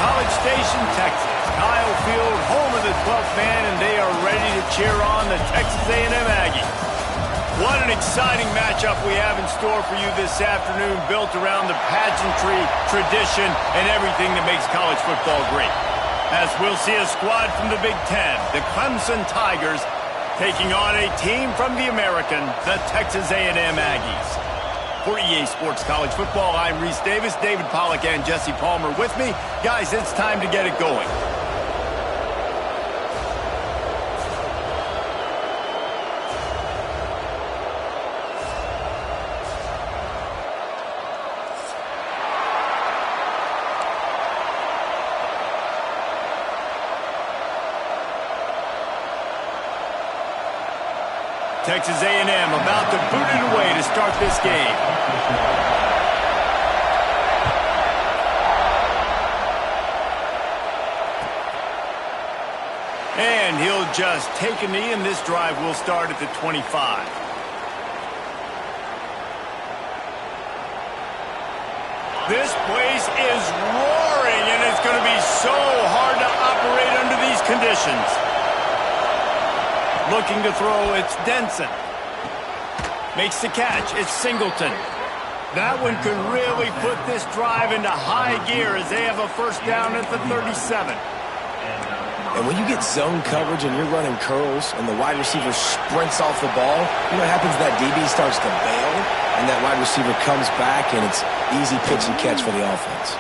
College Station, Texas. Kyle Field, home of the 12th man, and they are ready to cheer on the Texas A&M Aggies. What an exciting matchup we have in store for you this afternoon, built around the pageantry, tradition, and everything that makes college football great. As we'll see a squad from the Big Ten, the Clemson Tigers, taking on a team from the American, the Texas A&M Aggies. For EA Sports College Football, I'm Reese Davis, David Pollack, and Jesse Palmer with me. Guys, it's time to get it going. Texas A&M about to boot it away to start this game. And he'll just take a knee, and this drive will start at the 25. This place is roaring, and it's going to be so hard to operate under these conditions. Looking to throw, it's Denson. Makes the catch, it's Singleton. That one could really put this drive into high gear as they have a first down at the 37. And when you get zone coverage and you're running curls and the wide receiver sprints off the ball, you know what happens? That DB starts to bail, and that wide receiver comes back, and it's easy pitch and catch for the offense.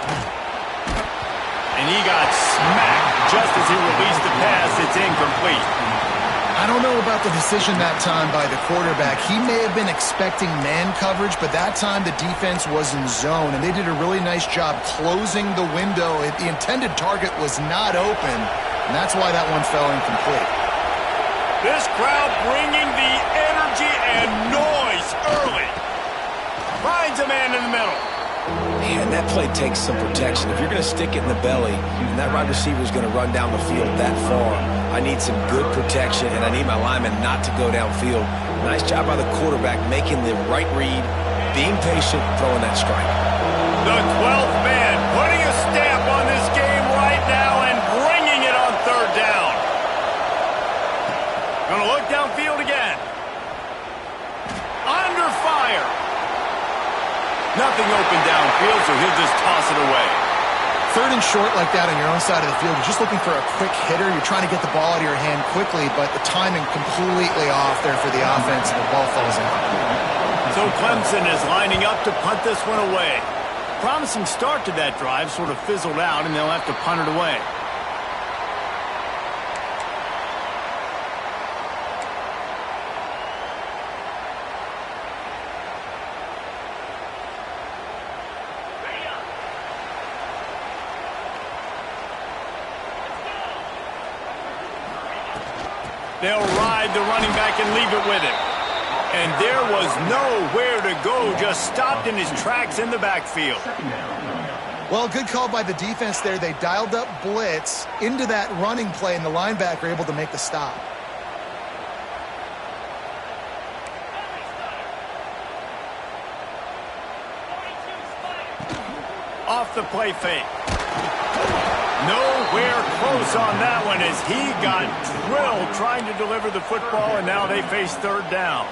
And he got smacked just as he released the pass. It's incomplete. I don't know about the decision that time by the quarterback. He may have been expecting man coverage, but that time the defense was in zone, and they did a really nice job closing the window. The intended target was not open, and that's why that one fell incomplete. This crowd bringing the energy and noise early. Finds a man in the middle. Man, that play takes some protection. If you're going to stick it in the belly, and that wide receiver is going to run down the field that far, I need some good protection, and I need my lineman not to go downfield. Nice job by the quarterback making the right read, being patient, throwing that strike. The 12th man putting a stamp on this game right now and bringing it on third down. Going to look downfield again. Under fire. Nothing open downfield, so he'll just toss it away. Third and short like that on your own side of the field, you're just looking for a quick hitter. You're trying to get the ball out of your hand quickly, but the timing completely off there for the offense, and the ball falls incomplete. So Clemson is lining up to punt this one away. Promising start to that drive, sort of fizzled out, and they'll have to punt it away. They'll ride the running back and leave it with him. And there was nowhere to go, just stopped in his tracks in the backfield. Well, good call by the defense there. They dialed up blitz into that running play, and the linebacker able to make the stop. Off the play fake. Nowhere close on that one as he got drilled trying to deliver the football, and now they face third down.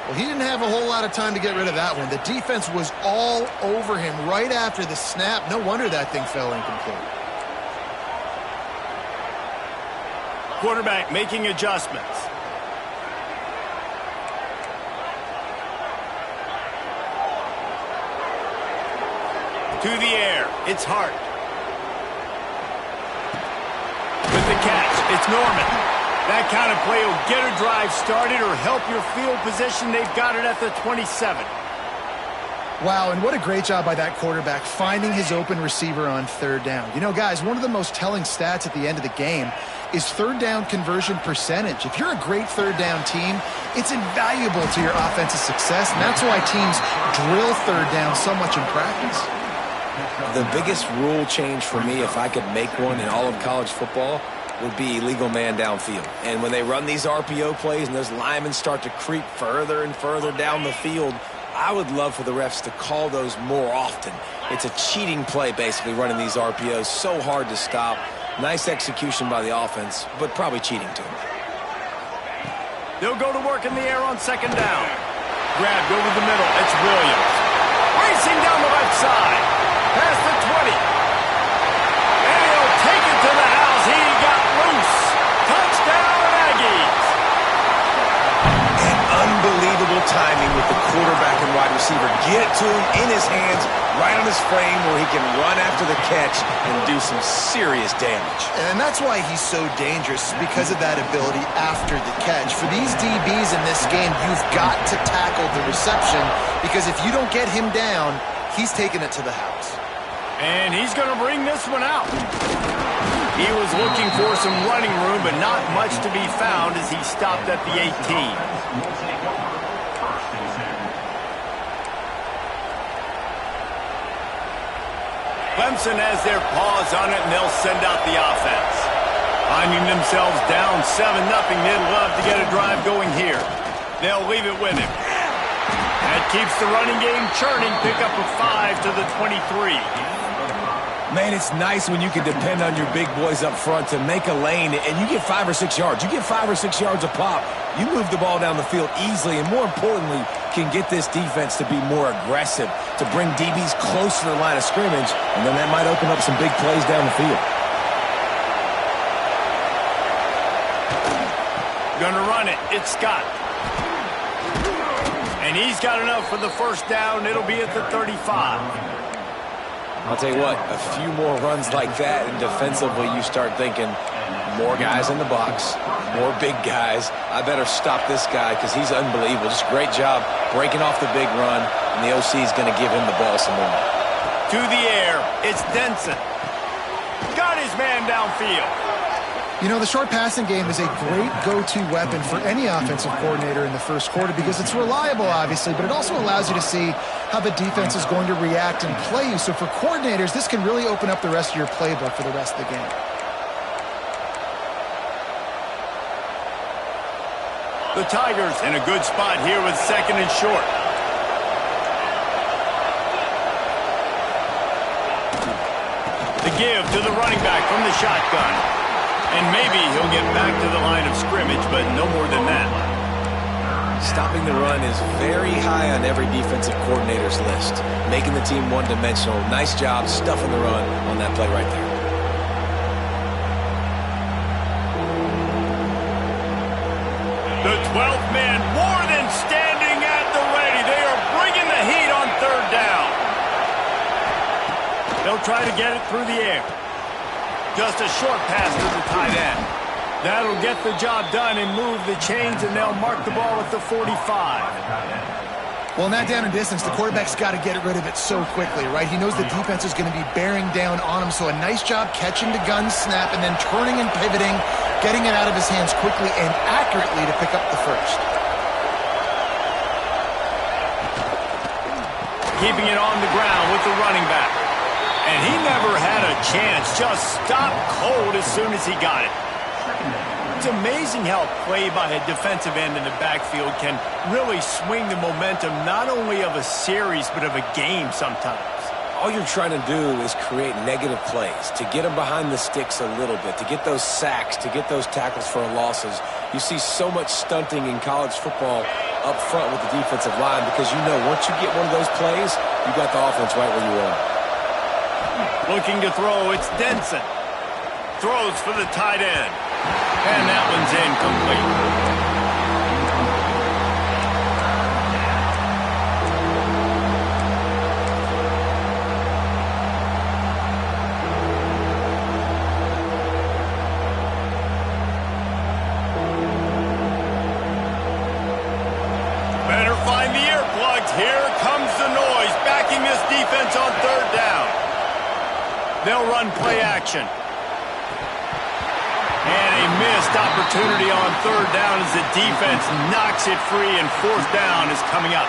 Well, he didn't have a whole lot of time to get rid of that one. The defense was all over him right after the snap. No wonder that thing fell incomplete. Quarterback making adjustments. To the air, it's Hart. With the catch, it's Norman. That kind of play will get a drive started or help your field position. They've got it at the 27. Wow, and what a great job by that quarterback finding his open receiver on third down. You know, guys, one of the most telling stats at the end of the game is third down conversion percentage. If you're a great third down team, it's invaluable to your offensive success, and that's why teams drill third down so much in practice. The biggest rule change for me, if I could make one in all of college football, would be illegal man downfield. And when they run these RPO plays and those linemen start to creep further and further down the field, I would love for the refs to call those more often. It's a cheating play, basically, running these RPOs. So hard to stop. Nice execution by the offense, but probably cheating too. They'll go to work in the air on second down. Grabbed over the middle. It's Williams. Racing down the left side. Past the 20. And he'll take it to the house. He got loose. Touchdown, Aggies. And unbelievable timing with the quarterback and wide receiver. Get it to him in his hands, right on his frame where he can run after the catch and do some serious damage. And that's why he's so dangerous, because of that ability after the catch. For these DBs in this game, you've got to tackle the reception, because if you don't get him down, he's taking it to the house. And he's going to bring this one out. He was looking for some running room, but not much to be found as he stopped at the 18. Clemson has their paws on it, and they'll send out the offense. Finding themselves down 7-0, they'd love to get a drive going here. They'll leave it with him. That keeps the running game churning. Pick up a 5 to the 23. Man, it's nice when you can depend on your big boys up front to make a lane, and you get 5 or 6 yards. You get 5 or 6 yards a pop. You move the ball down the field easily, and more importantly, can get this defense to be more aggressive, to bring DBs close to the line of scrimmage, and then that might open up some big plays down the field. Gonna run it. It's Scott. And he's got enough for the first down. It'll be at the 35. I'll tell you what, a few more runs like that, and defensively you start thinking, more guys in the box, more big guys. I better stop this guy because he's unbelievable. Just great job breaking off the big run, and the OC is going to give him the ball some more. To the air, it's Denson. Got his man downfield. You know, the short passing game is a great go-to weapon for any offensive coordinator in the first quarter because it's reliable, obviously, but it also allows you to see how the defense is going to react and play you. So for coordinators, this can really open up the rest of your playbook for the rest of the game. The Tigers in a good spot here with second and short. The give to the running back from the shotgun. And maybe he'll get back to the line of scrimmage, but no more than that. Stopping the run is very high on every defensive coordinator's list. Making the team one-dimensional. Nice job stuffing the run on that play right there. The 12th man more than standing at the ready. They are bringing the heat on third down. They'll try to get it through the air. Just a short pass to the tight end. That'll get the job done and move the chains, and they'll mark the ball at the 45. Well, in that down and distance, the quarterback's got to get rid of it so quickly, right? He knows the defense is going to be bearing down on him, so a nice job catching the gun snap and then turning and pivoting, getting it out of his hands quickly and accurately to pick up the first. Keeping it on the ground with the running back. And he never had a chance, just stopped cold as soon as he got it. It's amazing how play by a defensive end in the backfield can really swing the momentum not only of a series but of a game sometimes. All you're trying to do is create negative plays, to get them behind the sticks a little bit, to get those sacks, to get those tackles for losses. You see so much stunting in college football up front with the defensive line because you know once you get one of those plays, you got the offense right where you want. Looking to throw, it's Denson. Throws for the tight end. And that one's incomplete. Better find the earplugs. Here comes the noise, backing this defense on third down. They'll run play action. And a missed opportunity on third down as the defense knocks it free and fourth down is coming up.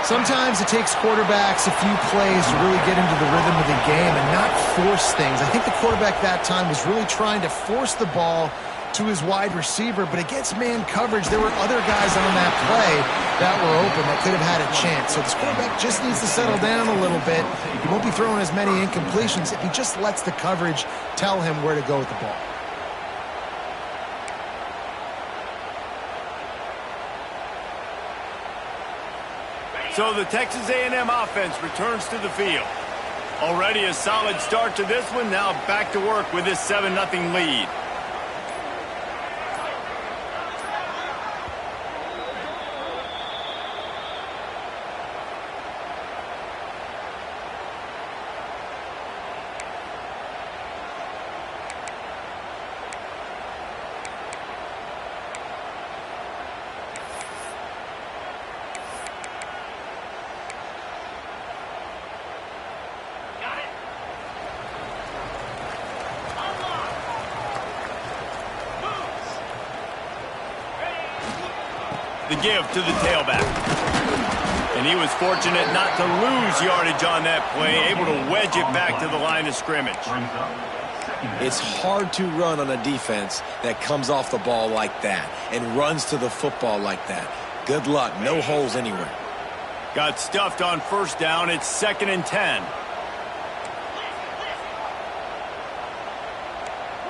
Sometimes it takes quarterbacks a few plays to really get into the rhythm of the game and not force things. I think the quarterback that time was really trying to force the ball to his wide receiver, but against man coverage, there were other guys on that play that were open that could have had a chance. So this quarterback just needs to settle down a little bit. He won't be throwing as many incompletions if he just lets the coverage tell him where to go with the ball. So the Texas A&M offense returns to the field. Already a solid start to this one. Now back to work with this 7-0 lead. The give to the tailback. And he was fortunate not to lose yardage on that play, able to wedge it back to the line of scrimmage. It's hard to run on a defense that comes off the ball like that and runs to the football like that. Good luck. No holes anywhere. Got stuffed on first down. It's 2nd and 10.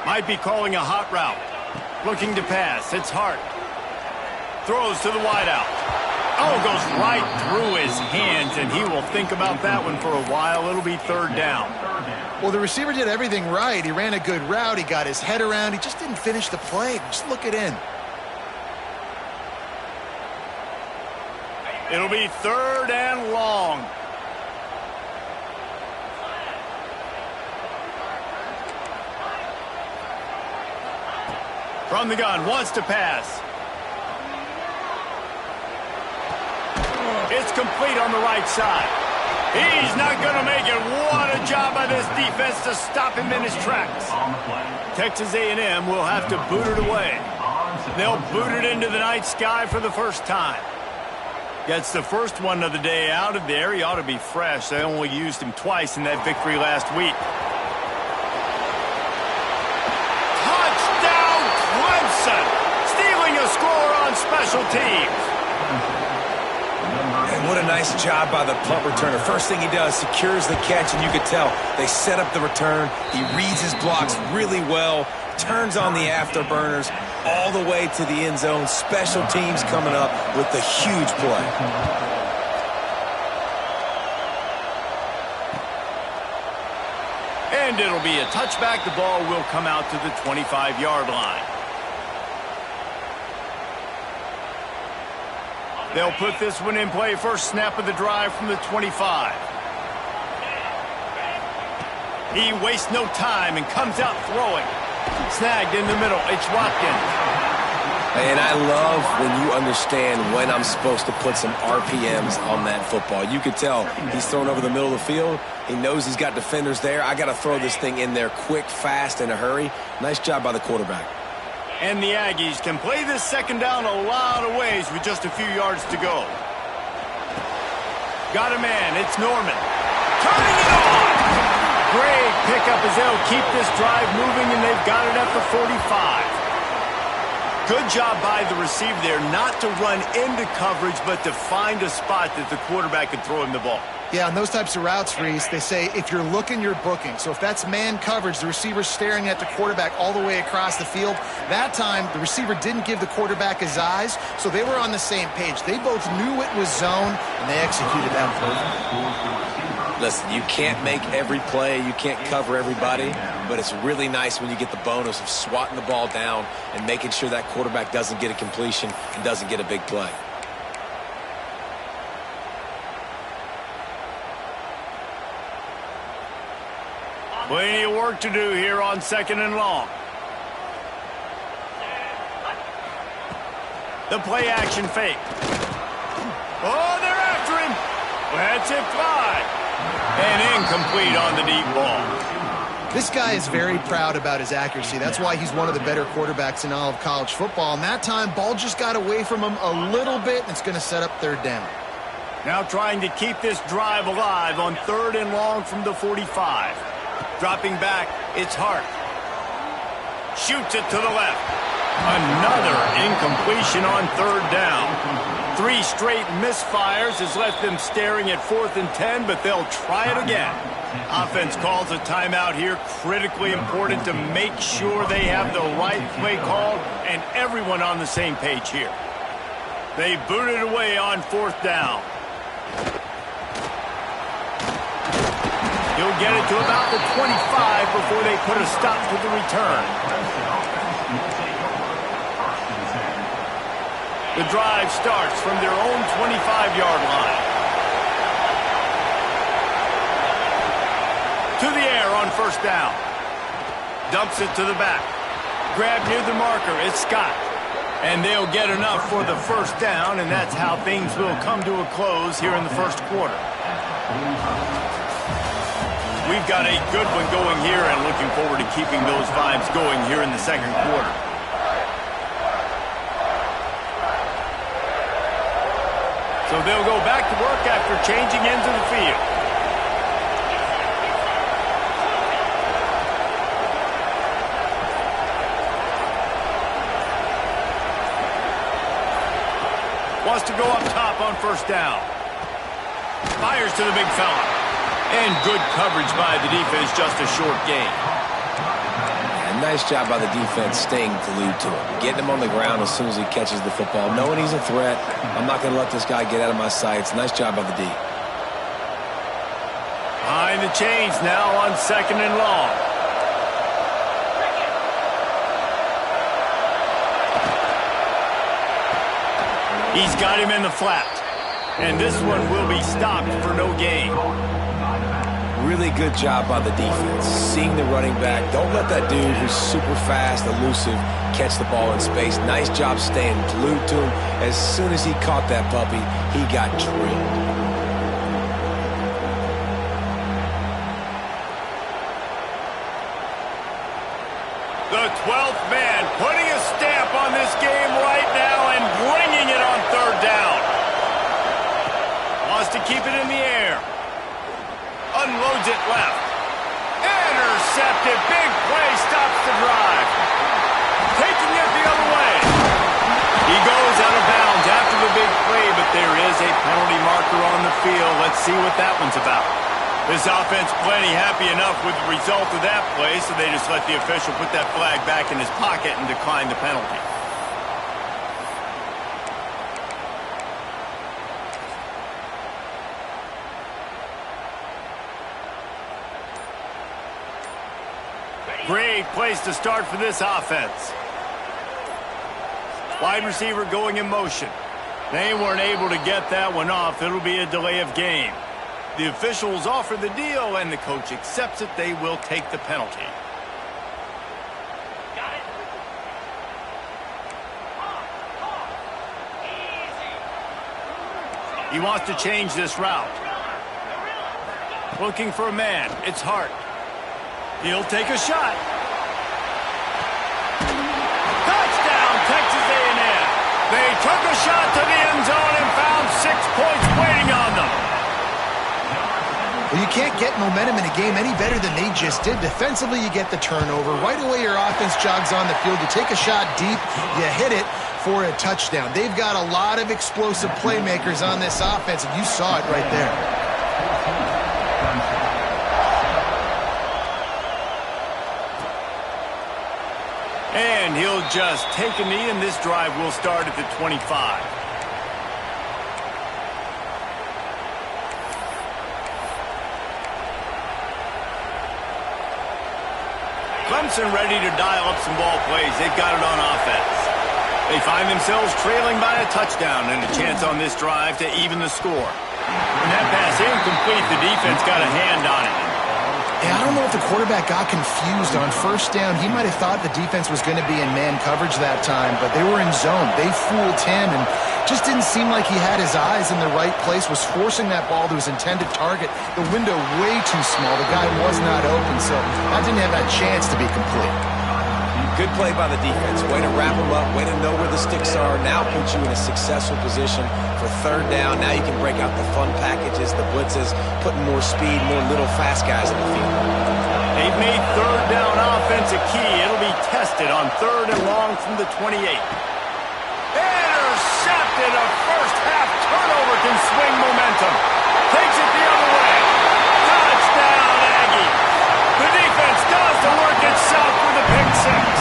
Might be calling a hot route. Looking to pass. It's Hart. Throws to the wideout. Oh, goes right through his hands, and he will think about that one for a while. It'll be 3rd down. Well, the receiver did everything right. He ran a good route. He got his head around. He just didn't finish the play. Just look it in. It'll be 3rd and long. From the gun, wants to pass. It's complete on the right side. He's not going to make it. What a job by this defense to stop him in his tracks. Texas A&M will have to boot it away. They'll boot it into the night sky for the first time. Gets the first one of the day out of there. He ought to be fresh. They only used him twice in that victory last week. Touchdown, Clemson! Stealing a score on special teams. And what a nice job by the punt returner. First thing he does, secures the catch, and you could tell they set up the return. He reads his blocks really well, turns on the afterburners all the way to the end zone. Special teams coming up with the huge play. And it'll be a touchback. The ball will come out to the 25-yard line. They'll put this one in play. First snap of the drive from the 25. He wastes no time and comes out throwing. Snagged in the middle. It's Watkins. And I love when you understand when I'm supposed to put some RPMs on that football. You could tell he's thrown over the middle of the field. He knows he's got defenders there. I got to throw this thing in there quick, fast, in a hurry. Nice job by the quarterback. And the Aggies can play this 2nd down a lot of ways with just a few yards to go. Got a man. It's Norman. Turning it on. Great pickup as they'll keep this drive moving, and they've got it at the 45. Good job by the receiver there not to run into coverage, but to find a spot that the quarterback could throw him the ball. Yeah, on those types of routes, Reese, they say if you're looking, you're booking. So if that's man coverage, the receiver's staring at the quarterback all the way across the field. That time, the receiver didn't give the quarterback his eyes, so they were on the same page. They both knew it was zone, and they executed that perfectly. Listen, you can't make every play. You can't cover everybody, but it's really nice when you get the bonus of swatting the ball down and making sure that quarterback doesn't get a completion and doesn't get a big play. Plenty of work to do here on 2nd and long. The play action fake. Oh, they're after him. Let's it fly. And incomplete on the deep ball. This guy is very proud about his accuracy. That's why he's one of the better quarterbacks in all of college football. And that time, ball just got away from him a little bit, and it's going to set up 3rd down. Now trying to keep this drive alive on 3rd and long from the 45. Dropping back, it's Hart. Shoots it to the left. Another incompletion on third down. 3 straight misfires has left them staring at 4th and 10, but they'll try it again. Offense calls a timeout here. Critically important to make sure they have the right play called and everyone on the same page here. They boot it away on 4th down. He'll get it to about the 25 before they put a stop to the return. The drive starts from their own 25-yard line. To the air on 1st down. Dumps it to the back. Grab near the marker. It's Scott. And they'll get enough for the 1st down, and that's how things will come to a close here in the 1st quarter. We've got a good one going here and looking forward to keeping those vibes going here in the 2nd quarter. So they'll go back to work after changing into the field. Wants to go up top on 1st down. Fires to the big fella. And good coverage by the defense, just a short gain. And nice job by the defense staying glued to him. Getting him on the ground as soon as he catches the football. Knowing he's a threat. I'm not going to let this guy get out of my sights. Nice job by the D. Behind the chains now on 2nd and long. He's got him in the flat. And this one will be stopped for no gain. Really good job by the defense. Seeing the running back. Don't let that dude who's super fast, elusive, catch the ball in space. Nice job staying glued to him. As soon as he caught that puppy, he got drilled. The 12th man putting a stamp on this game right now and bringing it on 3rd down. Wants to keep it in the air. Unloads it left. Intercepted. Big play stops the drive. Taking it the other way. He goes out of bounds after the big play, but there is a penalty marker on the field. Let's see what that one's about. This offense plenty happy enough with the result of that play, so they just let the official put that flag back in his pocket and decline the penalty. Great place to start for this offense. Wide receiver going in motion. They weren't able to get that one off. It'll be a delay of game. The officials offer the deal, and the coach accepts it. They will take the penalty. He wants to change this route. Looking for a man. It's Hart. He'll take a shot. Touchdown, Texas A&M. They took a shot to the end zone and found 6 points waiting on them. Well, you can't get momentum in a game any better than they just did. Defensively, you get the turnover. Right away, your offense jogs on the field. You take a shot deep, you hit it for a touchdown. They've got a lot of explosive playmakers on this offense, and you saw it right there. And he'll just take a knee, and this drive will start at the 25. Clemson ready to dial up some ball plays. They've got it on offense. They find themselves trailing by a touchdown and a chance on this drive to even the score. When that pass incomplete, the defense got a hand on it. Yeah, I don't know if the quarterback got confused on 1st down. He might have thought the defense was going to be in man coverage that time, but they were in zone. They fooled him and just didn't seem like he had his eyes in the right place, was forcing that ball to his intended target. The window way too small. The guy was not open, so that didn't have that chance to be complete. Good play by the defense. Way to wrap them up. Way to know where the sticks are. Now puts you in a successful position for 3rd down. Now you can break out the fun packages, the blitzes, putting more speed, more little fast guys in the field. They've made 3rd down offense a key. It'll be tested contested on 3rd and long from the 28. Intercepted. A first-half turnover can swing momentum. Takes it the other way. Touchdown, Aggie. The defense does the work itself with a pick six.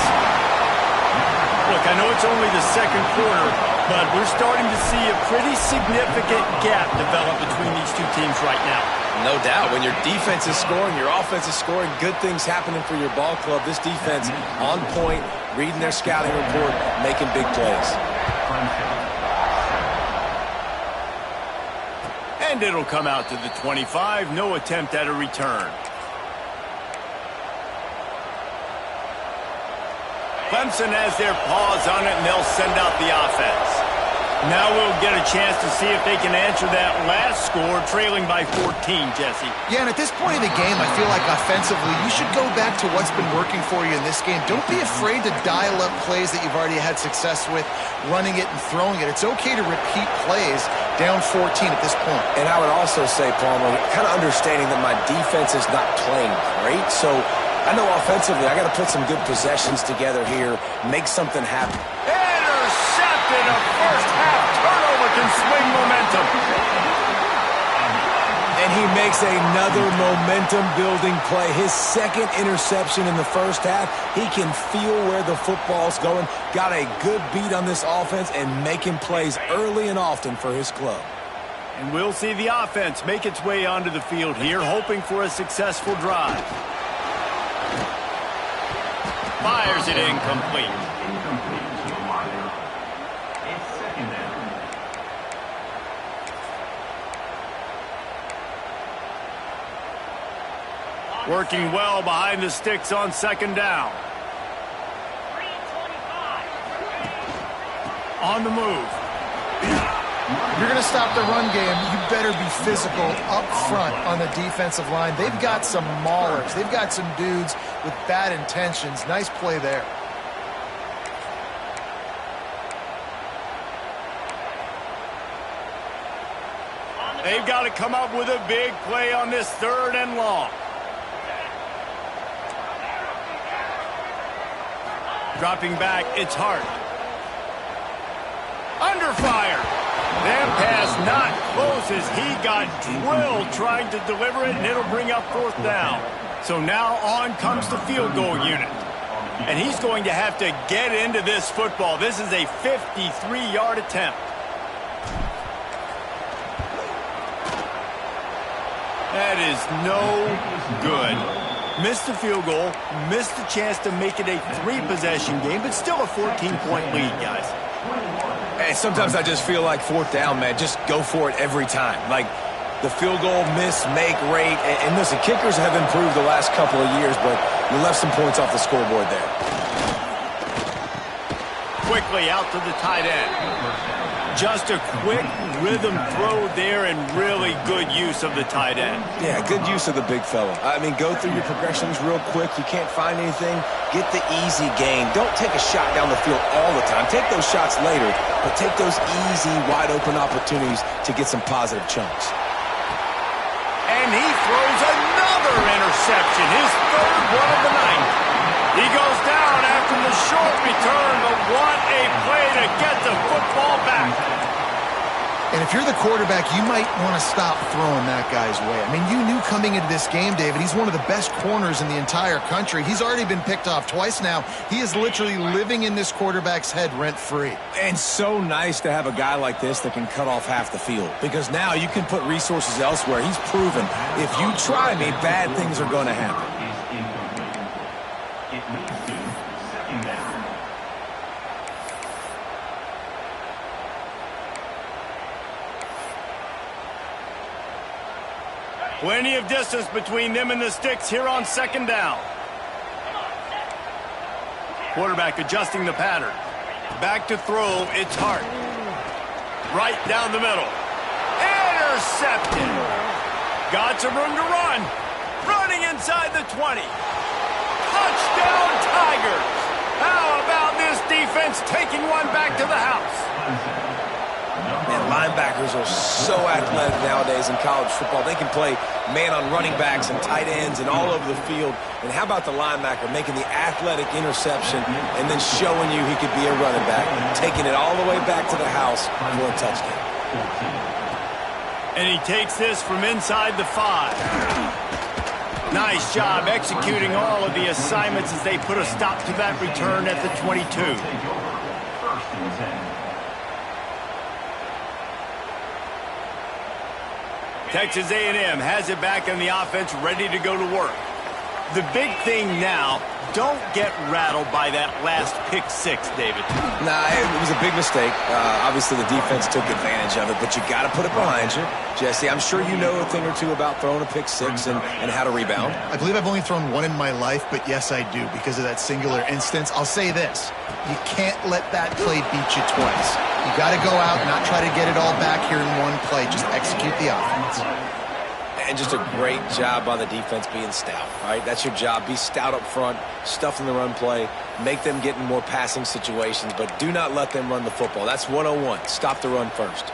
Look, I know it's only the second quarter, but we're starting to see a pretty significant gap develop between these two teams right now. No doubt. When your defense is scoring, your offense is scoring, good things happening for your ball club. This defense on point, reading their scouting report, making big plays. And it'll come out to the 25. No attempt at a return. Clemson has their paws on it, and they'll send out the offense. Now we'll get a chance to see if they can answer that last score, trailing by 14, Jesse. Yeah, and at this point in the game, I feel like offensively, you should go back to what's been working for you in this game. Don't be afraid to dial up plays that you've already had success with, running it and throwing it. It's okay to repeat plays down 14 at this point. And I would also say, Palmer, kind of understanding that my defense is not playing great, so I know offensively I got to put some good possessions together here, make something happen. Intercepted. A first-half turnover can swing momentum. And he makes another momentum-building play. His second interception in the first half. He can feel where the football's going. Got a good beat on this offense and making plays early and often for his club. And we'll see the offense make its way onto the field here, hoping for a successful drive. Fires it incomplete. Working well behind the sticks on 2nd down. On the move. If you're going to stop the run game, you better be physical up front on the defensive line. They've got some maulers. They've got some dudes with bad intentions. Nice play there. They've got to come up with a big play on this 3rd and long. Dropping back, it's Hart. Under fire. That pass not close as he got drilled trying to deliver it, and it'll bring up 4th down. So now on comes the field goal unit. And he's going to have to get into this football. This is a 53-yard attempt. That is no good. Missed the field goal, missed the chance to make it a 3-possession game, but still a 14-point lead, guys. Hey, sometimes I just feel like 4th down, man. Just go for it every time. Like the field goal miss, make rate. And listen, kickers have improved the last couple of years, but you left some points off the scoreboard there. Quickly out to the tight end. Just a quick rhythm throw there and really good use of the tight end. Yeah, good use of the big fella. I mean, go through your progressions real quick. You can't find anything. Get the easy gain. Don't take a shot down the field all the time. Take those shots later, but take those easy, wide-open opportunities to get some positive chunks. And he throws another interception, his 3rd one of the night. He goes down after the short return, but what a play to get the football back. And if you're the quarterback, you might want to stop throwing that guy's way. I mean, you knew coming into this game, David, he's one of the best corners in the entire country. He's already been picked off twice now. He is literally living in this quarterback's head rent-free. And so nice to have a guy like this that can cut off half the field, because now you can put resources elsewhere. He's proven if you try me, bad things are going to happen. Plenty of distance between them and the sticks here on 2nd down. Quarterback adjusting the pattern. Back to throw, it's Hart. Right down the middle. Intercepted. Got some room to run. Running inside the 20. Touchdown Tigers. How about this defense taking one back to the house? Man, linebackers are so athletic nowadays in college football. They can play man on running backs and tight ends and all over the field. And how about the linebacker making the athletic interception and then showing you he could be a running back, taking it all the way back to the house for a touchdown. And he takes this from inside the 5. Nice job executing all of the assignments as they put a stop to that return at the 22. Texas A&M has it back on the offense, ready to go to work. The big thing now, don't get rattled by that last pick 6, David. Nah, it was a big mistake. Obviously, the defense took advantage of it, but you got to put it behind you. Jesse, I'm sure you know a thing or two about throwing a pick 6 and how to rebound. I believe I've only thrown one in my life, but yes, I do because of that singular instance. I'll say this. You can't let that play beat you twice. You got to go out and not try to get it all back here in one play. Just execute the offense. And just a great job by the defense being stout, right? That's your job. Be stout up front, stuff in the run play, make them get in more passing situations, but do not let them run the football. That's 101. Stop the run first.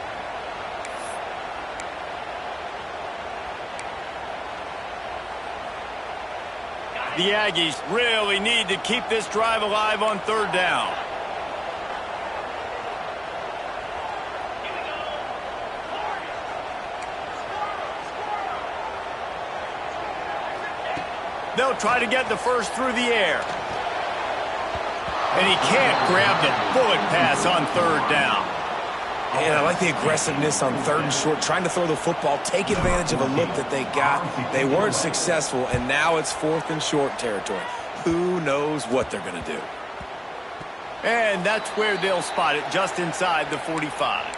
The Aggies really need to keep this drive alive on 3rd down. They'll try to get the first through the air. And he can't grab the bullet pass on 3rd down. And I like the aggressiveness on 3rd and short, trying to throw the football, take advantage of a look that they got. They weren't successful, and now it's 4th and short territory. Who knows what they're going to do? And that's where they'll spot it, just inside the 45.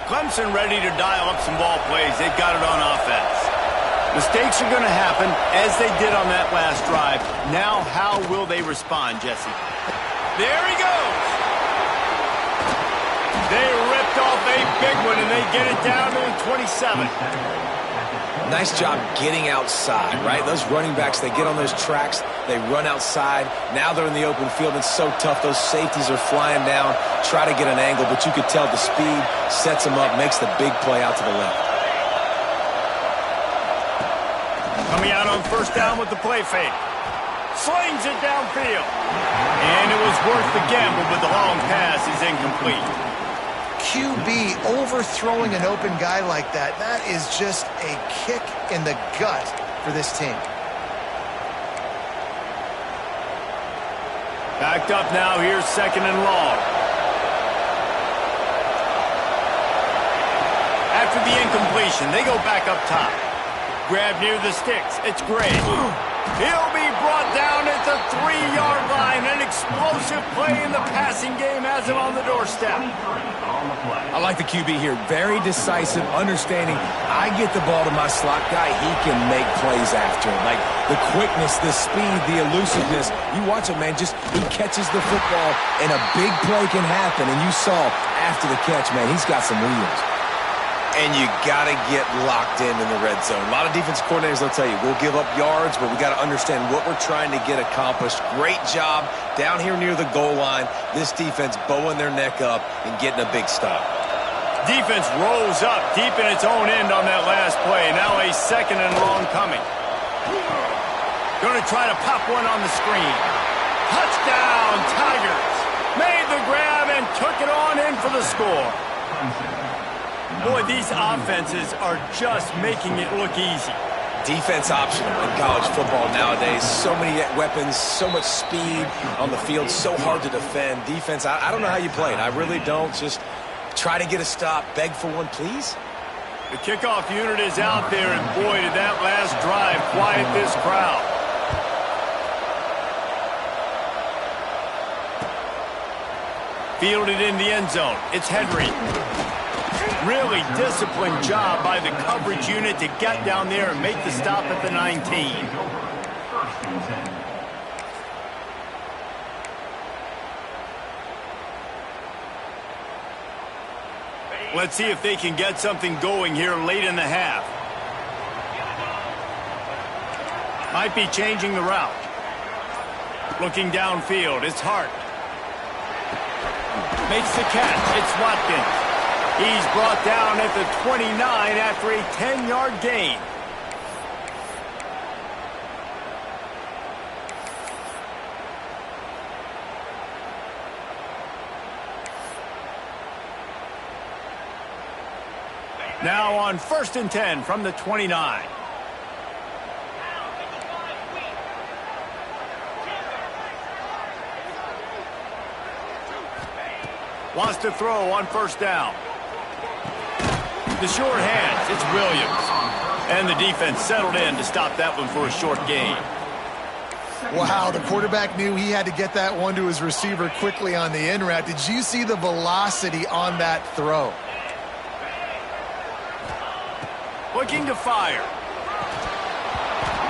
Clemson ready to dial up some ball plays. They've got it on offense. Mistakes are going to happen, as they did on that last drive. Now, how will they respond, Jesse? There he goes. They ripped off a big one, and they get it down to the 27. Nice job getting outside, right? Those running backs, they get on those tracks, they run outside. Now they're in the open field. It's so tough. Those safeties are flying down, try to get an angle, but you could tell the speed sets them up, makes the big play out to the left. Coming out on 1st down with the play fake. Slings it downfield. And it was worth the gamble, but the long pass is incomplete. QB overthrowing an open guy like that, that is just a kick in the gut for this team. Backed up now, here's 2nd and long. After the incompletion, they go back up top. Grab near the sticks, it's Gray. He'll be brought down at the 3-yard line. An explosive play in the passing game has him on the doorstep. I like the QB here. Very decisive, understanding. I get the ball to my slot guy. He can make plays after it. Like the quickness, the speed, the elusiveness. You watch it, man. Just he catches the football, and a big play can happen. And you saw after the catch, man, he's got some wheels. And you got to get locked in the red zone. A lot of defense coordinators will tell you, we'll give up yards, but we got to understand what we're trying to get accomplished. Great job down here near the goal line. This defense bowing their neck up and getting a big stop. Defense rolls up deep in its own end on that last play. Now a 2nd and long coming. Going to try to pop one on the screen. Touchdown, Tigers. Made the grab and took it on in for the score. Boy, these offenses are just making it look easy. Defense optional in college football nowadays. So many weapons, so much speed on the field, so hard to defend. Defense, I don't know how you play it. I really don't. Just try to get a stop. Beg for one, please. The kickoff unit is out there, and boy, did that last drive quiet this crowd. Fielded in the end zone. It's Henry. Really disciplined job by the coverage unit to get down there and make the stop at the 19. Let's see if they can get something going here late in the half. Might be changing the route. Looking downfield, it's Hart. Makes the catch, it's Watkins. He's brought down at the 29 after a 10-yard gain. Now on 1st and 10 from the 29. Wants to throw on 1st down. The short hands, it's Williams. And the defense settled in to stop that one for a short gain. Wow, the quarterback knew he had to get that one to his receiver quickly on the in route. Did you see the velocity on that throw? Looking to fire.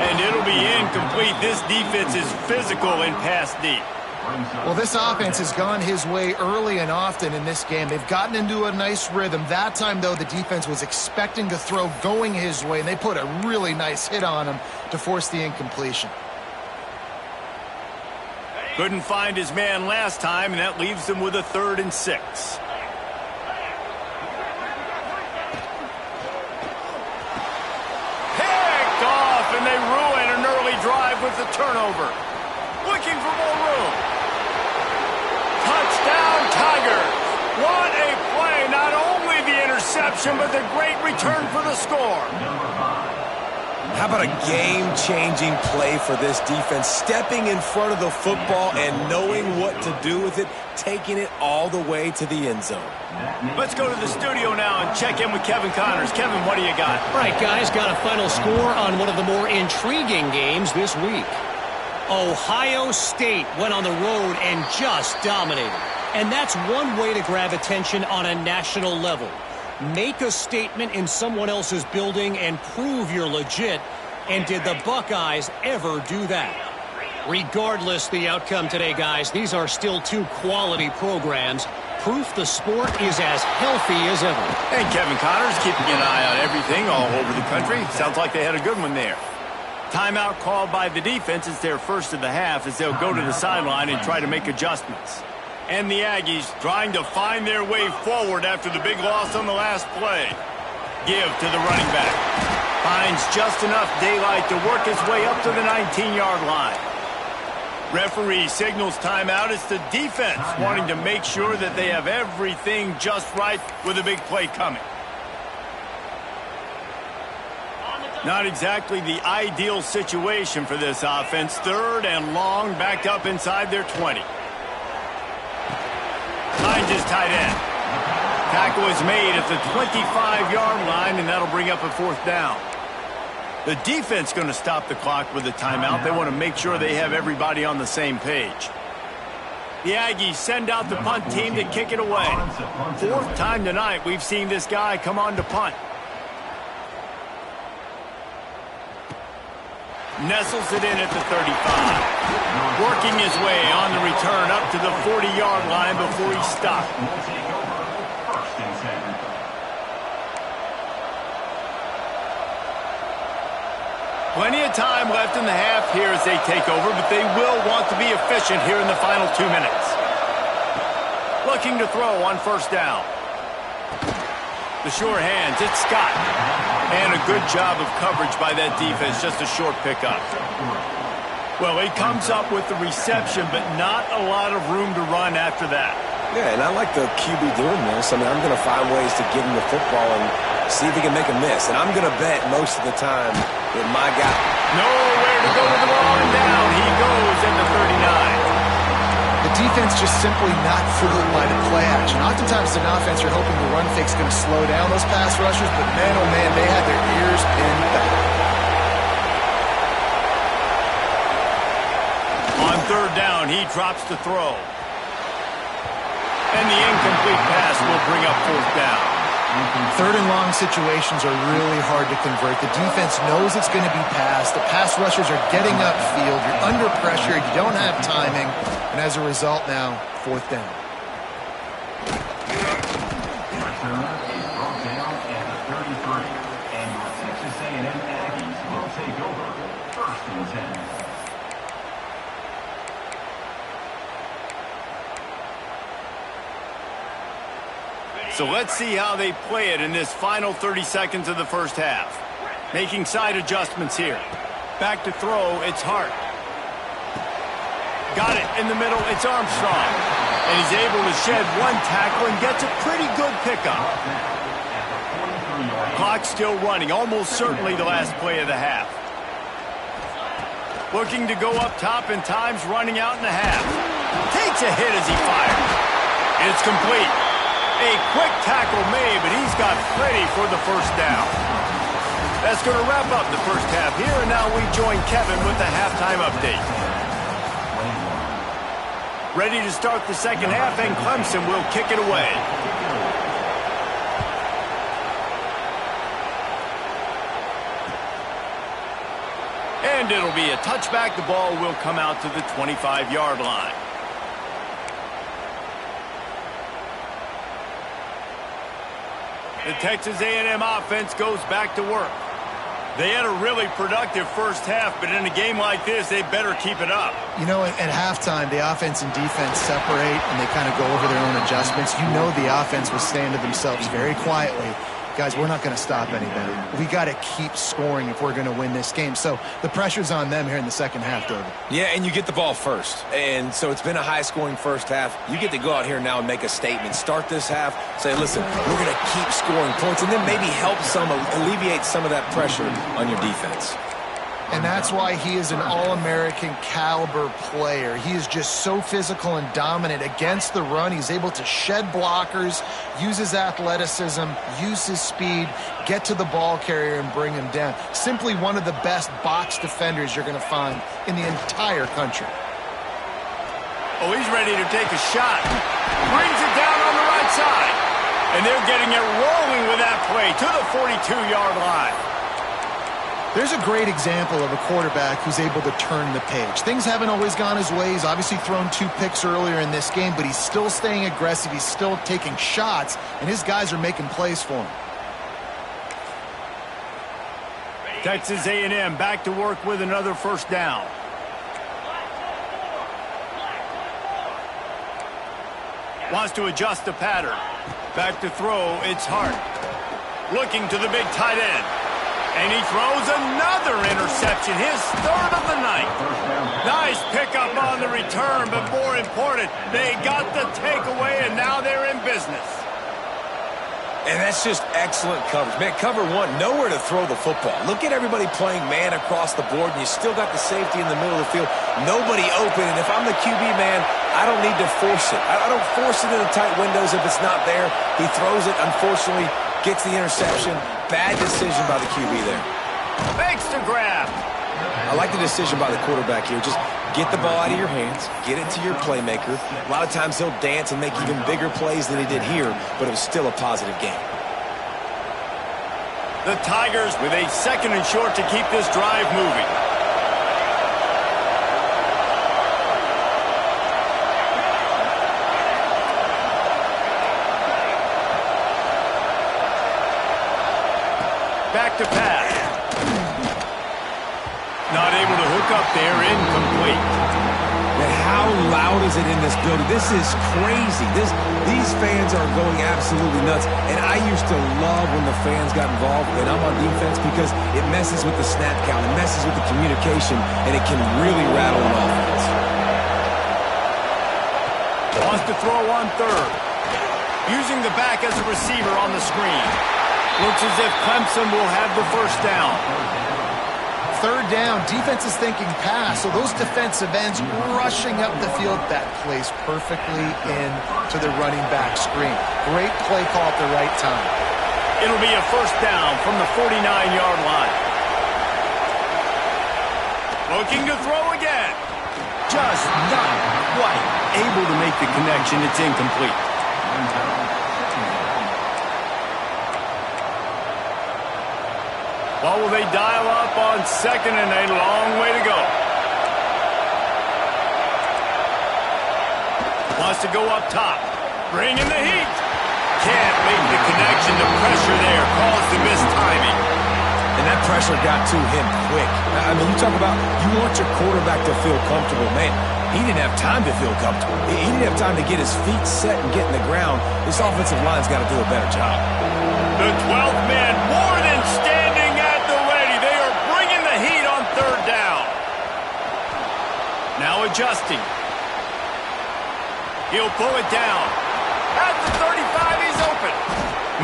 And it'll be incomplete. This defense is physical in pass deep. Well, this offense has gone his way early and often in this game. They've gotten into a nice rhythm. That time, though, the defense was expecting to throw going his way, and they put a really nice hit on him to force the incompletion. Couldn't find his man last time, and that leaves them with a 3rd and 6. Picked off, and they ruin an early drive with the turnover. Looking for more room. Touchdown, Tigers. What a play. Not only the interception, but the great return for the score. How about a game-changing play for this defense? Stepping in front of the football and knowing what to do with it, taking it all the way to the end zone. Let's go to the studio now and check in with Kevin Connors. Kevin, what do you got? All right, guys, got a final score on one of the more intriguing games this week. Ohio State went on the road and just dominated. And that's one way to grab attention on a national level. Make a statement in someone else's building and prove you're legit. And did the Buckeyes ever do that? Regardless the outcome today, guys, these are still two quality programs. Proof the sport is as healthy as ever. And Kevin Connors keeping an eye on everything all over the country. Sounds like they had a good one there. Timeout called by the defense. It's their first of the half as they'll go to the sideline and try to make adjustments. And the Aggies trying to find their way forward after the big loss on the last play. Give to the running back. Finds just enough daylight to work his way up to the 19-yard line. Referee signals timeout. It's the defense wanting to make sure that they have everything just right with a big play coming. Not exactly the ideal situation for this offense. 3rd and long, backed up inside their 20. Finds his tight end. Tackle is made at the 25-yard line, and that'll bring up a 4th down. The defense going to stop the clock with a timeout. They want to make sure they have everybody on the same page. The Aggies send out the punt team to kick it away. 4th time tonight we've seen this guy come on to punt. Nestles it in at the 35. Working his way on the return up to the 40-yard line before he stopped. Plenty of time left in the half here as they take over, but they will want to be efficient here in the final 2 minutes. Looking to throw on 1st down. The short hands, it's Scott. And a good job of coverage by that defense, just a short pickup. Well, he comes up with the reception, but not a lot of room to run after that. Yeah, and I like the QB doing this. I mean, I'm going to find ways to get him the football and see if he can make a miss. And I'm going to bet most of the time that my guy... Nowhere to go with the ball and down. He goes at the 39. The defense just simply not fooled by the play action. Oftentimes, an offense, you're hoping the run fake's going to slow down those pass rushers, but man, oh man, they had their ears pinned back. On 3rd down, he drops the throw. And the incomplete pass will bring up 4th down. 3rd and long situations are really hard to convert. The defense knows it's going to be passed. The pass rushers are getting upfield. You're under pressure. You don't have timing. And as a result now, 4th down. Return is brought down at the 33. And your Texas A&M Aggies will take over 1st and 10. So let's see how they play it in this final 30 seconds of the first half. Making side adjustments here. Back to throw, it's Hart. Got it in the middle, it's Armstrong. And he's able to shed one tackle and gets a pretty good pickup. Clock still running, almost certainly the last play of the half. Looking to go up top, and time's running out in the half. Takes a hit as he fires. It's complete. A quick tackle made, but he's got plenty for the first down. That's going to wrap up the first half here, and now we join Kevin with the halftime update. Ready to start the second half, and Clemson will kick it away. And it'll be a touchback. The ball will come out to the 25-yard line. The Texas A&M offense goes back to work. They had a really productive first half, but in a game like this, they better keep it up. You know, at halftime, the offense and defense separate, and they kind of go over their own adjustments. You know the offense was saying to themselves very quietly, guys, we're not going to stop any better. We got to keep scoring if we're going to win this game. So the pressure's on them here in the second half, David. Yeah, and you get the ball first. And so it's been a high-scoring first half. You get to go out here now and make a statement. Start this half, say, listen, we're going to keep scoring points, and then maybe help alleviate some of that pressure on your defense. And that's why he is an All-American caliber player. He is just so physical and dominant against the run. He's able to shed blockers, use his athleticism, use his speed, get to the ball carrier and bring him down. Simply one of the best box defenders you're going to find in the entire country. Oh, he's ready to take a shot. Brings it down on the right side. And they're getting it rolling with that play to the 42-yard line. There's a great example of a quarterback who's able to turn the page. Things haven't always gone his way. He's obviously thrown 2 picks earlier in this game, but he's still staying aggressive. He's still taking shots, and his guys are making plays for him. Texas A&M back to work with another first down. Wants to adjust the pattern. Back to throw, it's Hart. Looking to the big tight end. And he throws another interception, his third of the night. Nice pickup on the return, but more important, they got the takeaway, and now they're in business. And that's just excellent coverage. Man, cover one, nowhere to throw the football. Look at everybody playing man across the board, and you still got the safety in the middle of the field. Nobody open, and if I'm the QB, man, I don't need to force it. I don't force it in the tight windows if it's not there. He throws it, unfortunately, gets the interception. Bad decision by the QB there. Makes the grab. I like the decision by the quarterback here. Just get the ball out of your hands, get it to your playmaker. A lot of times he'll dance and make even bigger plays than he did here, but it was still a positive game. The Tigers with a second and short to keep this drive moving. Back to pass. Not able to hook up there, incomplete. Man, how loud is it in this building? This is crazy. These fans are going absolutely nuts. And I used to love when the fans got involved, and I'm on defense, because it messes with the snap count, it messes with the communication, and it can really rattle an offense. Wants to throw on third. Using the back as a receiver on the screen. Looks as if Clemson will have the first down. Third down, defense is thinking pass, so those defensive ends rushing up the field. That plays perfectly into the running back screen. Great play call at the right time. It'll be a first down from the 49-yard line. Looking to throw again. Just not quite able to make the connection. It's incomplete. Well, will they dial up on second and a long way to go? Wants to go up top. Bringing the heat. Can't make the connection. The pressure there caused the missed timing. And that pressure got to him quick. I mean, you talk about you want your quarterback to feel comfortable. Man, He didn't have time to feel comfortable. He didn't have time to get his feet set and get in the ground. This offensive line's got to do a better job. The 12th man more than standing at the ready. They are bringing the heat on third down. Now adjusting. He'll pull it down. At the 35, he's open.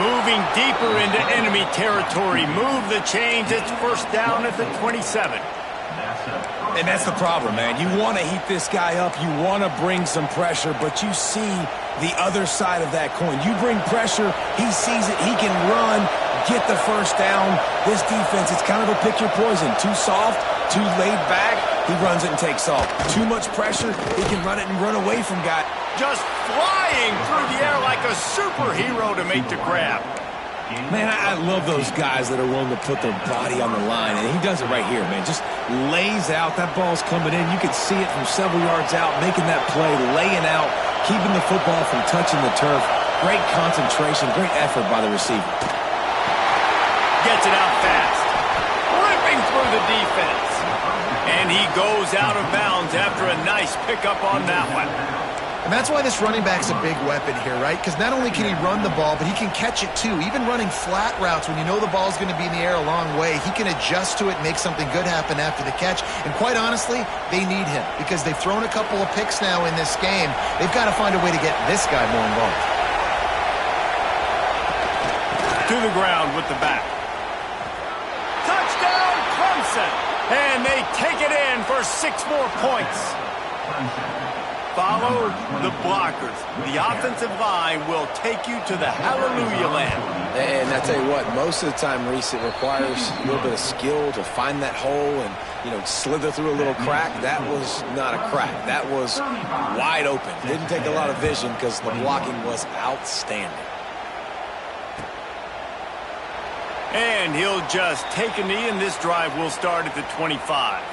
Moving deeper into enemy territory. Move the chains. It's first down at the 27. And that's the problem, man. You want to heat this guy up. You want to bring some pressure, but you see the other side of that coin. You bring pressure, he sees it, he can run, get the first down. This defense, it's kind of a pick your poison. Too soft, too laid back, he runs it and takes off. Too much pressure, he can run it and run away from guys. Just flying through the air like a superhero to make the grab. Man, I love those guys that are willing to put their body on the line, and he does it right here, man. Just lays out. That ball's coming in. You can see it from several yards out, making that play, laying out, keeping the football from touching the turf. Great concentration, great effort by the receiver. Gets it out fast. Ripping through the defense. And he goes out of bounds after a nice pickup on that one. And that's why this running back's a big weapon here, right? Because not only can he run the ball, but he can catch it too. Even running flat routes when you know the ball's going to be in the air a long way, he can adjust to it, make something good happen after the catch. And quite honestly, they need him because they've thrown a couple of picks now in this game. They've got to find a way to get this guy more involved. To the ground with the back. Touchdown, Clemson! And they take it in for 6 more points. Follow the blockers. The offensive line will take you to the hallelujah land. And I tell you what, most of the time, Reese, it requires a little bit of skill to find that hole and, slither through a little crack. That was not a crack. That was wide open. Didn't take a lot of vision because the blocking was outstanding. And he'll just take a knee, and this drive will start at the 25.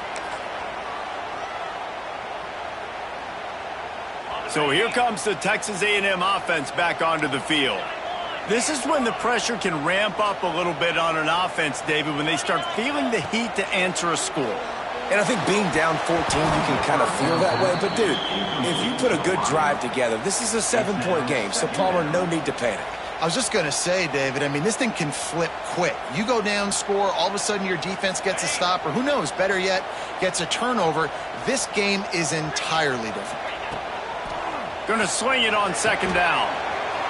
So here comes the Texas A&M offense back onto the field. This is when the pressure can ramp up a little bit on an offense, David, when they start feeling the heat to answer a score. And I think being down 14, you can kind of feel that way. But, dude, if you put a good drive together, this is a 7-point game, so Palmer, no need to panic. I was just going to say, David, I mean, this thing can flip quick. You go down, score, all of a sudden your defense gets a stop, or who knows, better yet, gets a turnover. This game is entirely different. Going to swing it on second down.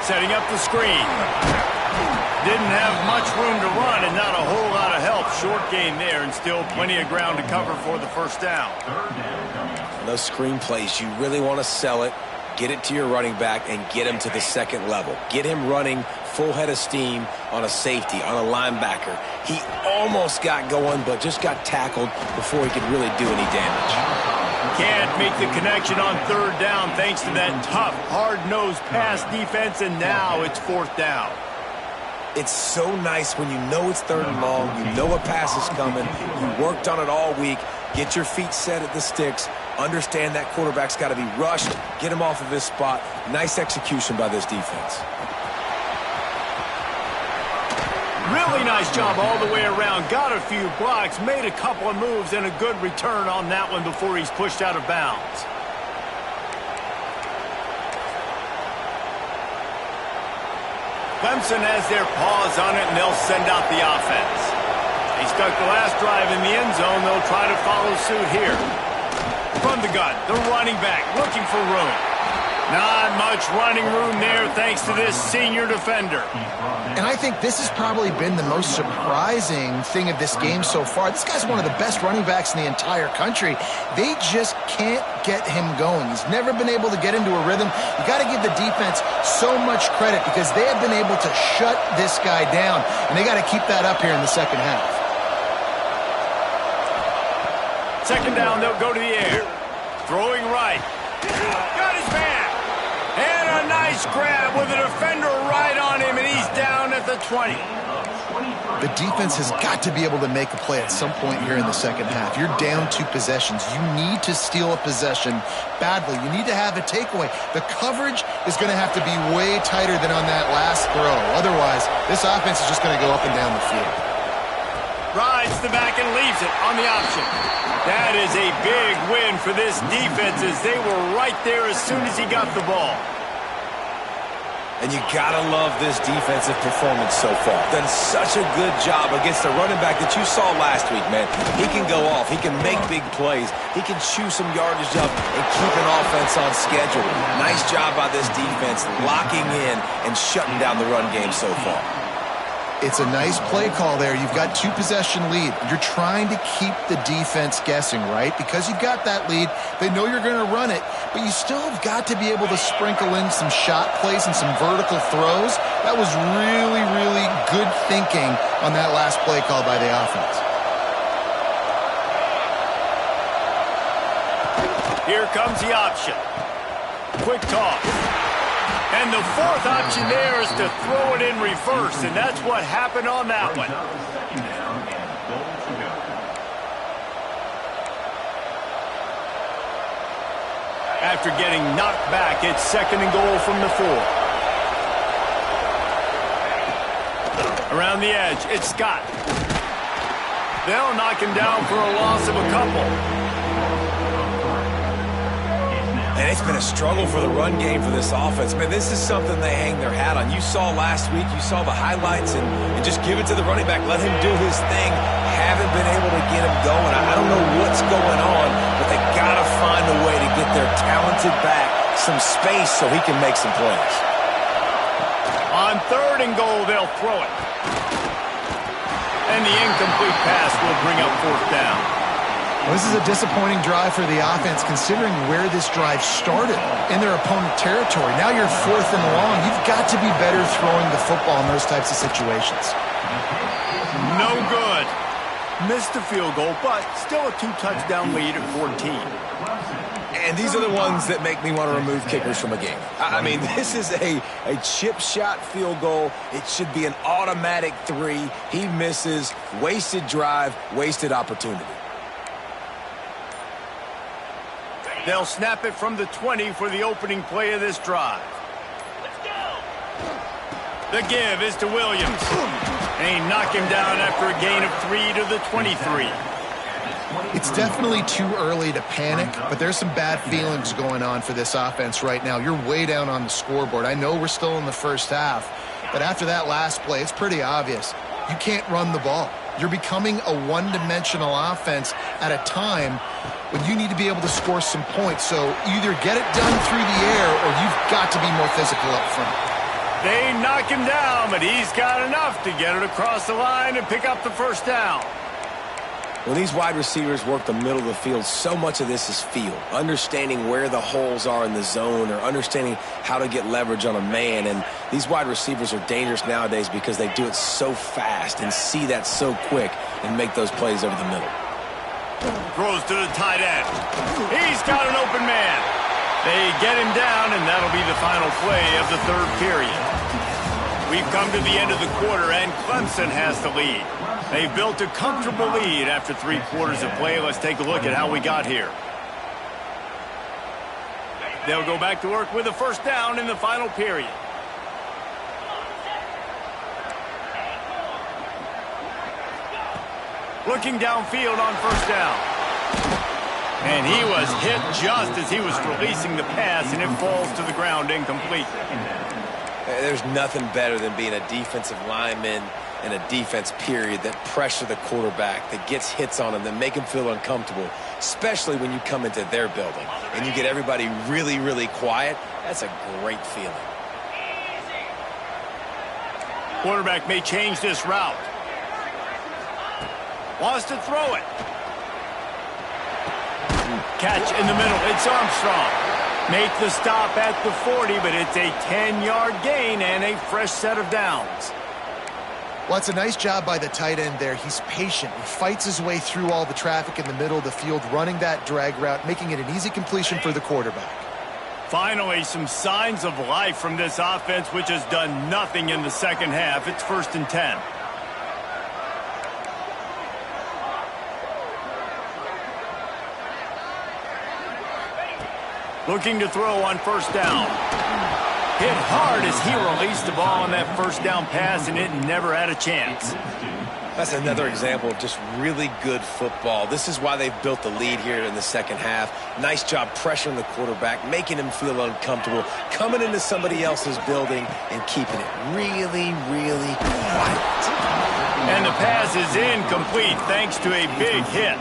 Setting up the screen. Didn't have much room to run and not a whole lot of help. Short gain there and still plenty of ground to cover for the first down. Those screen plays, you really want to sell it, get it to your running back, and get him to the second level. Get him running full head of steam on a safety, on a linebacker. He almost got going, but just got tackled before he could really do any damage. Can't make the connection on third down thanks to that tough, hard-nosed pass defense, and now it's fourth down. It's so nice when you know it's third and long, you know a pass is coming, you worked on it all week, get your feet set at the sticks, understand that quarterback's got to be rushed, get him off of his spot. Nice execution by this defense. Really nice job all the way around. Got a few blocks, made a couple of moves, and a good return on that one before he's pushed out of bounds. Clemson has their paws on it, and they'll send out the offense. They stuck the last drive in the end zone. They'll try to follow suit here. From the gun, the running back looking for room. Not much running room there thanks to this senior defender. And I think this has probably been the most surprising thing of this game so far. This guy's one of the best running backs in the entire country. They just can't get him going. He's never been able to get into a rhythm. You got to give the defense so much credit because they have been able to shut this guy down, and they got to keep that up here in the second half. Second down, they'll go to the air. Throwing right. Got his man. And a nice grab with a defender right on him, and he's down at the 20. The defense has got to be able to make a play at some point here in the second half. You're down 2 possessions. You need to steal a possession badly. You need to have a takeaway. The coverage is going to have to be way tighter than on that last throw. Otherwise, this offense is just going to go up and down the field. Rides the back and leaves it on the option. That is a big win for this defense as they were right there as soon as he got the ball. And you gotta love this defensive performance so far. Done such a good job against the running back that you saw last week, man. He can go off. He can make big plays. He can chew some yardage up and keep an offense on schedule. Nice job by this defense locking in and shutting down the run game so far. It's a nice play call there. You've got 2-possession lead. You're trying to keep the defense guessing, right? Because you've got that lead, they know you're going to run it, but you still have got to be able to sprinkle in some shot plays and some vertical throws. That was really, really good thinking on that last play call by the offense. Here comes the option. Quick toss. And the fourth option there is to throw it in reverse, and that's what happened on that one. After getting knocked back, it's 2nd and goal from the 4. Around the edge, it's Scott. They'll knock him down for a loss of a couple. And it's been a struggle for the run game for this offense. Man, this is something they hang their hat on. You saw last week, you saw the highlights, and just give it to the running back. Let him do his thing. Haven't been able to get him going. I don't know what's going on, but they got to find a way to get their talented back some space so he can make some plays. On 3rd and goal, they'll throw it. And the incomplete pass will bring up 4th down. Well, this is a disappointing drive for the offense considering where this drive started in their opponent territory. Now you're 4th and long. You've got to be better throwing the football in those types of situations. No good. Missed the field goal, but still a 2-touchdown lead at 14. And these are the ones that make me want to remove kickers from a game. I mean, this is a chip shot field goal. It should be an automatic 3. He misses. Wasted drive, wasted opportunity. They'll snap it from the 20 for the opening play of this drive. The give is to Williams. And he knocked him down after a gain of 3 to the 23. It's definitely too early to panic, but there's some bad feelings going on for this offense right now. You're way down on the scoreboard. I know we're still in the first half, but after that last play, it's pretty obvious. You can't run the ball. You're becoming a one-dimensional offense at a time when you need to be able to score some points. So either get it done through the air or you've got to be more physical up front. They knock him down, but he's got enough to get it across the line and pick up the 1st down. When these wide receivers work the middle of the field, so much of this is feel. Understanding where the holes are in the zone or understanding how to get leverage on a man. And these wide receivers are dangerous nowadays because they do it so fast and see that so quick and make those plays over the middle. Throws to the tight end. He's got an open man. They get him down, and that'll be the final play of the 3rd period. We've come to the end of the quarter, and Clemson has the lead. They've built a comfortable lead after 3 quarters of play. Let's take a look at how we got here. They'll go back to work with a 1st down in the final period. Looking downfield on 1st down. And he was hit just as he was releasing the pass, and it falls to the ground incomplete. There's nothing better than being a defensive lineman in a defense period that pressure the quarterback, that gets hits on him, that make him feel uncomfortable, especially when you come into their building and you get everybody really, really quiet. That's a great feeling. Quarterback may change this route. Wants to throw it. Catch in the middle. It's Armstrong. Make the stop at the 40, but it's a 10-yard gain and a fresh set of downs. Well, it's a nice job by the tight end there. He's patient. He fights his way through all the traffic in the middle of the field, running that drag route, making it an easy completion for the quarterback. Finally, some signs of life from this offense, which has done nothing in the 2nd half. It's 1st and 10. Looking to throw on 1st down. Hit hard as he released the ball on that 1st down pass, and it never had a chance. That's another example of just really good football. This is why they've built the lead here in the second half. Nice job pressuring the quarterback, making him feel uncomfortable, coming into somebody else's building and keeping it really, really quiet. And the pass is incomplete thanks to a big hit.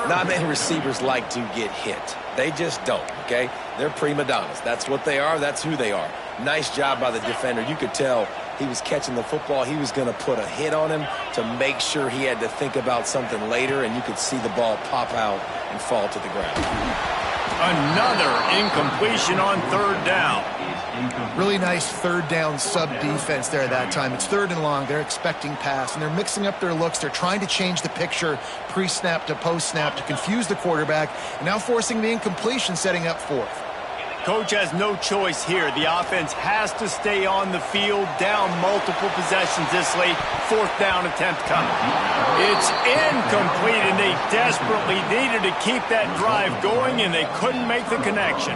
Not many receivers like to get hit. They just don't, okay? They're prima donnas. That's what they are. That's who they are. Nice job by the defender. You could tell he was catching the football. He was going to put a hit on him to make sure he had to think about something later, and you could see the ball pop out and fall to the ground. Another incompletion on third down. Really nice third down sub-defense there that time. It's third and long. They're expecting pass, and they're mixing up their looks. They're trying to change the picture pre-snap to post-snap to confuse the quarterback, and now forcing the incompletion, setting up fourth. Coach has no choice here. The offense has to stay on the field, down multiple possessions this late. Fourth down attempt coming. It's incomplete, and they desperately needed to keep that drive going, and they couldn't make the connection.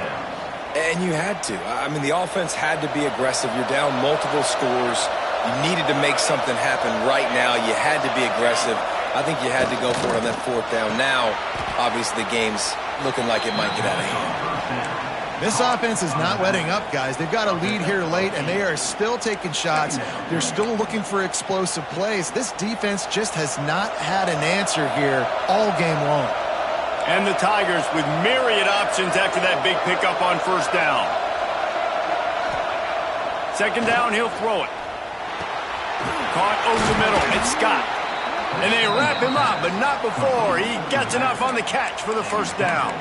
And you had to. I mean, the offense had to be aggressive. You're down multiple scores. You needed to make something happen right now. You had to be aggressive. I think you had to go for it on that fourth down. Now, obviously, the game's looking like it might get out of hand. This offense is not letting up, guys. They've got a lead here late, and they are still taking shots. They're still looking for explosive plays. This defense just has not had an answer here all game long. And the Tigers with myriad options after that big pickup on first down. Second down, he'll throw it. Caught over the middle. It's Scott. And they wrap him up, but not before he gets enough on the catch for the first down.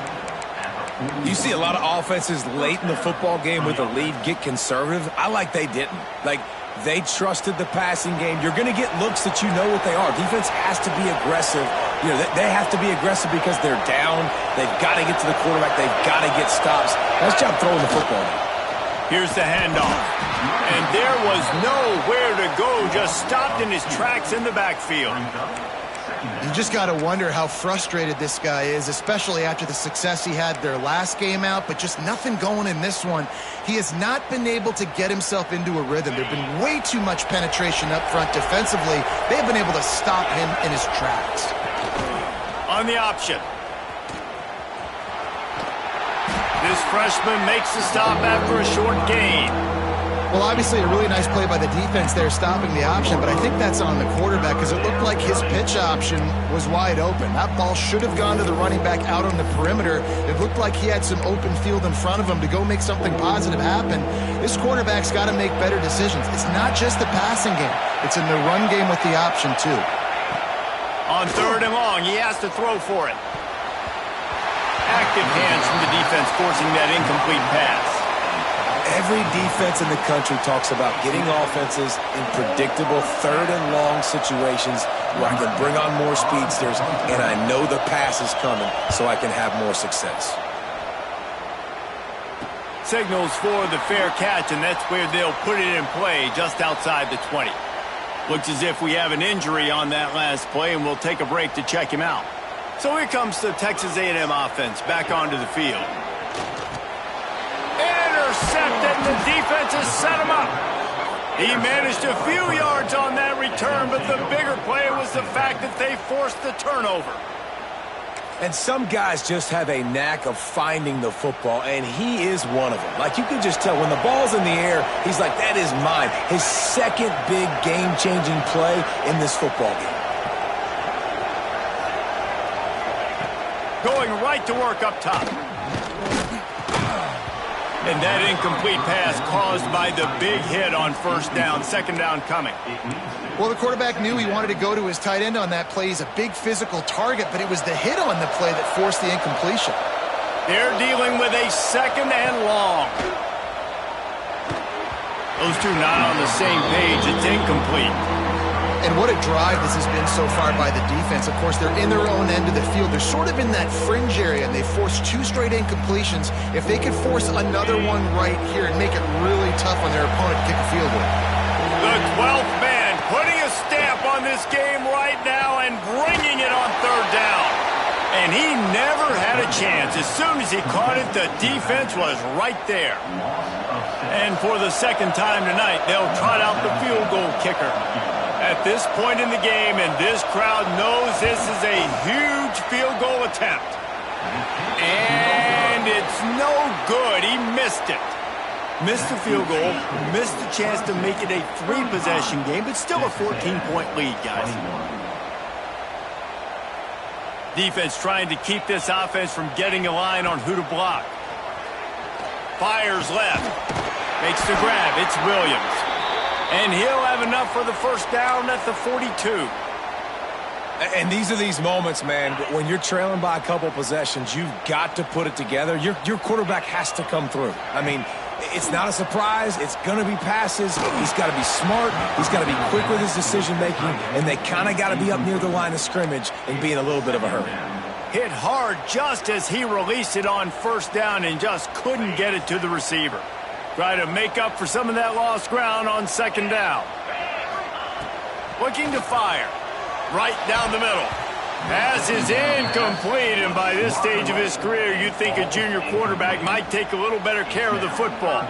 You see a lot of offenses late in the football game with a lead get conservative. I like they didn't. Like, they trusted the passing game. You're going to get looks that you know what they are. Defense has to be aggressive. You know, they have to be aggressive because they're down. They've got to get to the quarterback. They've got to get stops. Nice job throwing the football. Here's the handoff. And there was nowhere to go. Just stopped in his tracks in the backfield. You just got to wonder how frustrated this guy is, especially after the success he had their last game out, but just nothing going in this one. He has not been able to get himself into a rhythm. There have been way too much penetration up front defensively. They've been able to stop him in his tracks. On the option. This freshman makes the stop after a short gain. Well, obviously a really nice play by the defense there stopping the option, but I think that's on the quarterback because it looked like his pitch option was wide open. That ball should have gone to the running back out on the perimeter. It looked like he had some open field in front of him to go make something positive happen. This quarterback's got to make better decisions. It's not just the passing game. It's in the run game with the option, too. On third and long, he has to throw for it. Active hands from the defense forcing that incomplete pass. Every defense in the country talks about getting offenses in predictable third and long situations where I can bring on more speedsters and I know the pass is coming so I can have more success. Signals for the fair catch, and that's where they'll put it in play just outside the 20. Looks as if we have an injury on that last play, and we'll take a break to check him out. So here comes the Texas A&M offense back onto the field. Intercepted, and the defense has set him up. He managed a few yards on that return, but the bigger play was the fact that they forced the turnover. And some guys just have a knack of finding the football, and he is one of them. Like, you can just tell when the ball's in the air, he's like, that is mine. His second big game-changing play in this football game. Going right to work up top. And that incomplete pass caused by the big hit on first down. Second down coming. Well, the quarterback knew he wanted to go to his tight end on that play. He's a big physical target, but it was the hit on the play that forced the incompletion. They're dealing with a second and long. Those two not on the same page. It's incomplete. And what a drive this has been so far by the defense. Of course, they're in their own end of the field. They're sort of in that fringe area, and they forced two straight incompletions. If they could force another one right here and make it really tough on their opponent to kick a field goal. The 12th man putting a stamp on this game right now and bringing it on third down. And he never had a chance. As soon as he caught it, the defense was right there. And for the second time tonight, they'll trot out the field goal kicker. At this point in the game, and this crowd knows this is a huge field goal attempt. And it's no good. He missed it. Missed the field goal, missed the chance to make it a 3-possession game, but still a 14-point lead, guys. Defense trying to keep this offense from getting a line on who to block. Fires left. Makes the grab. It's Williams. And he'll have enough for the first down at the 42. And these are these moments, man, when you're trailing by a couple possessions, you've got to put it together. Your quarterback has to come through. I mean, it's not a surprise. It's going to be passes. He's got to be smart. He's got to be quick with his decision-making, and they kind of got to be up near the line of scrimmage and be in a little bit of a hurry. Hit hard just as he released it on first down and just couldn't get it to the receiver. Try to make up for some of that lost ground on second down. Looking to fire. Right down the middle. Pass is incomplete, and by this stage of his career, you'd think a junior quarterback might take a little better care of the football.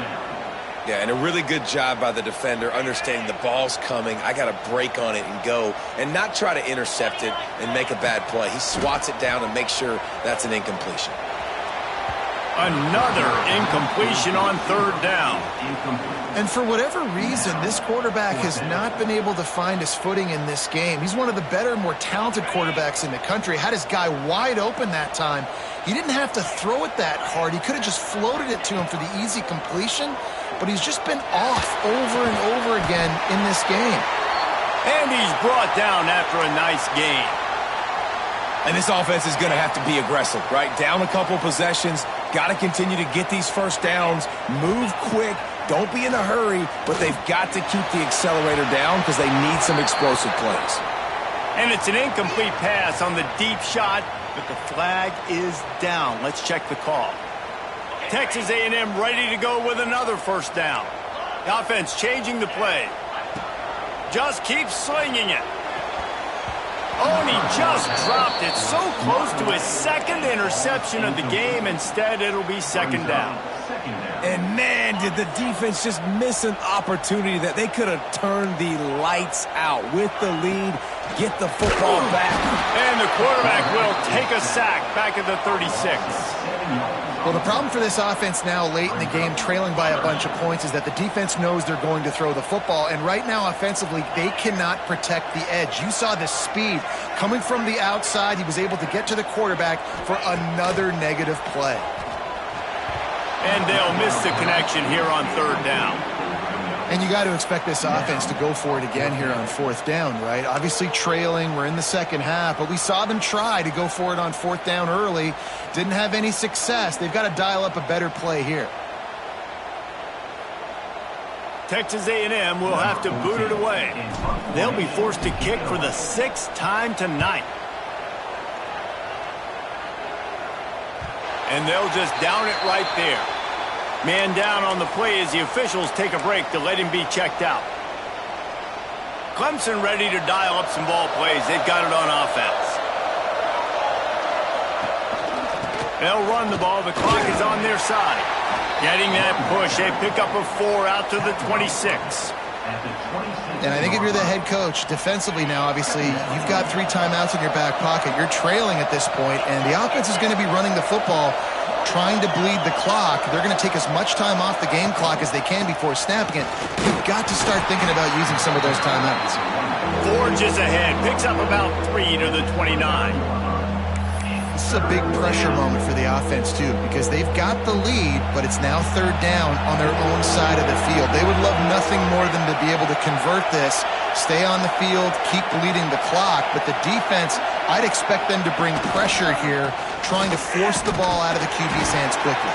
Yeah, and a really good job by the defender understanding the ball's coming. I got to break on it and go and not try to intercept it and make a bad play. He swats it down and makes sure that's an incompletion. Another incompletion on third down. And for whatever reason, this quarterback has not been able to find his footing in this game. He's one of the better, more talented quarterbacks in the country. Had his guy wide open that time. He didn't have to throw it that hard. He could have just floated it to him for the easy completion, but he's just been off over and over again in this game. And he's brought down after a nice game. And this offense is going to have to be aggressive, right? Down a couple possessions, got to continue to get these first downs, move quick, don't be in a hurry, but they've got to keep the accelerator down because they need some explosive plays. And it's an incomplete pass on the deep shot, but the flag is down. Let's check the call. Texas A&M ready to go with another first down. The offense changing the play. Just keeps slinging it. Oh, and he just dropped it so close to his second interception of the game. Instead, it'll be second down. And, man, did the defense just miss an opportunity that they could have turned the lights out with the lead, get the football back. And the quarterback will take a sack back at the 36. Well, the problem for this offense now late in the game, trailing by a bunch of points, is that the defense knows they're going to throw the football. And right now, offensively, they cannot protect the edge. You saw the speed coming from the outside. He was able to get to the quarterback for another negative play. And they'll miss the connection here on third down. And you got to expect this offense to go for it again here on fourth down, right? Obviously trailing, we're in the second half, but we saw them try to go for it on fourth down early. Didn't have any success. They've got to dial up a better play here. Texas A&M will have to boot it away. They'll be forced to kick for the 6th time tonight. And they'll just down it right there. Man down on the play as the officials take a break to let him be checked out. Clemson ready to dial up some ball plays. They've got it on offense. They'll run the ball. The clock is on their side. Getting that push. They pick up a 4 out to the 26. And I think if you're the head coach, defensively now, obviously, you've got 3 timeouts in your back pocket. You're trailing at this point, and the offense is going to be running the football, trying to bleed the clock. They're going to take as much time off the game clock as they can before snapping it. You've got to start thinking about using some of those timeouts. Forges ahead. Picks up about 3 to the 29. This is a big pressure moment for the offense, too, because they've got the lead, but it's now third down on their own side of the field. They would love nothing more than to be able to convert this, stay on the field, keep bleeding the clock, but the defense, I'd expect them to bring pressure here, trying to force the ball out of the QB's hands quickly.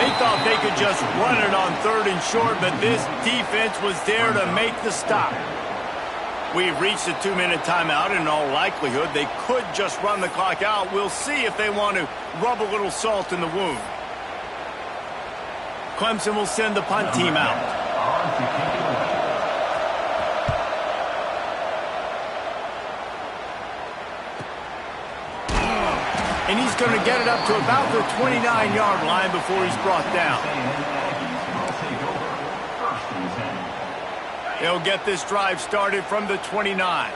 They thought they could just run it on 3rd and short, but this defense was there to make the stop. We've reached the 2-minute timeout. In all likelihood, they could just run the clock out. We'll see if they want to rub a little salt in the wound. Clemson will send the punt team out. And he's going to get it up to about the 29-yard line before he's brought down. They'll get this drive started from the 29.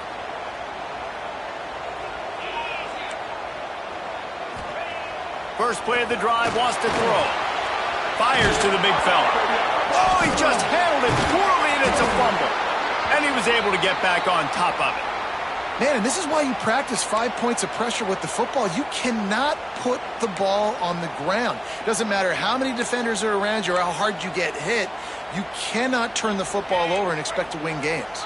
First play of the drive, wants to throw. Fires to the big fella. Oh, he just handled it poorly, and it's a fumble. And he was able to get back on top of it. Man, and this is why you practice 5 points of pressure with the football. You cannot put the ball on the ground. Doesn't matter how many defenders are around you or how hard you get hit. You cannot turn the football over and expect to win games.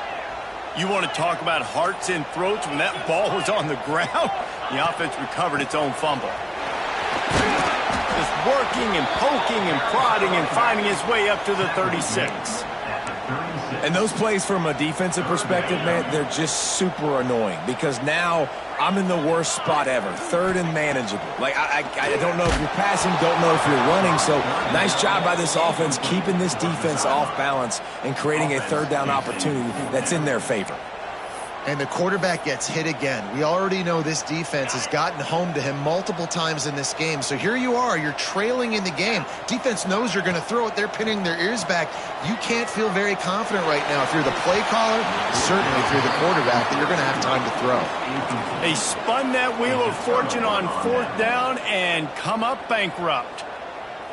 You want to talk about hearts and throats when that ball was on the ground? The offense recovered its own fumble. Just working and poking and prodding and finding his way up to the 36. And those plays from a defensive perspective, man, they're just super annoying because now I'm in the worst spot ever, third and manageable. Like, I don't know if you're passing, don't know if you're running, so nice job by this offense keeping this defense off balance and creating a third down opportunity that's in their favor. And the quarterback gets hit again. We already know this defense has gotten home to him multiple times in this game. So here you are, you're trailing in the game. Defense knows you're going to throw it. They're pinning their ears back. You can't feel very confident right now if you're the play caller, certainly if you're the quarterback, that you're going to have time to throw. They spun that wheel of fortune on fourth down and come up bankrupt.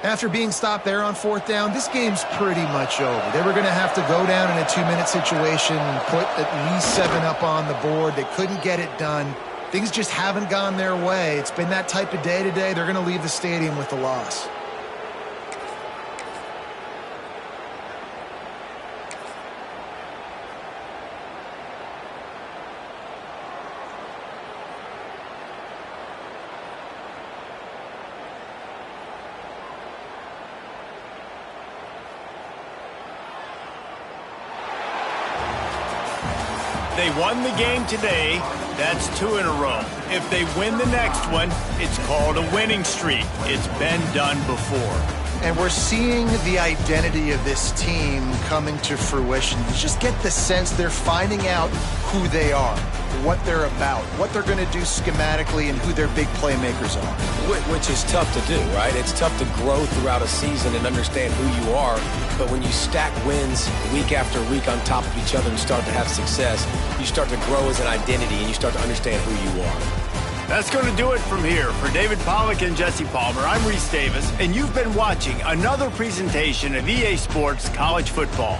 After being stopped there on fourth down, this game's pretty much over. They were going to have to go down in a 2-minute situation and put at least 7 up on the board. They couldn't get it done. Things just haven't gone their way. It's been that type of day today. They're going to leave the stadium with the loss. They won the game today. That's 2 in a row. If they win the next one, it's called a winning streak. It's been done before. And we're seeing the identity of this team coming to fruition. You just get the sense they're finding out who they are, what they're about, what they're going to do schematically, and who their big playmakers are. Which is tough to do, right? It's tough to grow throughout a season and understand who you are. But when you stack wins week after week on top of each other and start to have success, you start to grow as an identity and you start to understand who you are. That's going to do it from here. For David Pollack and Jesse Palmer, I'm Reese Davis, and you've been watching another presentation of EA Sports College Football.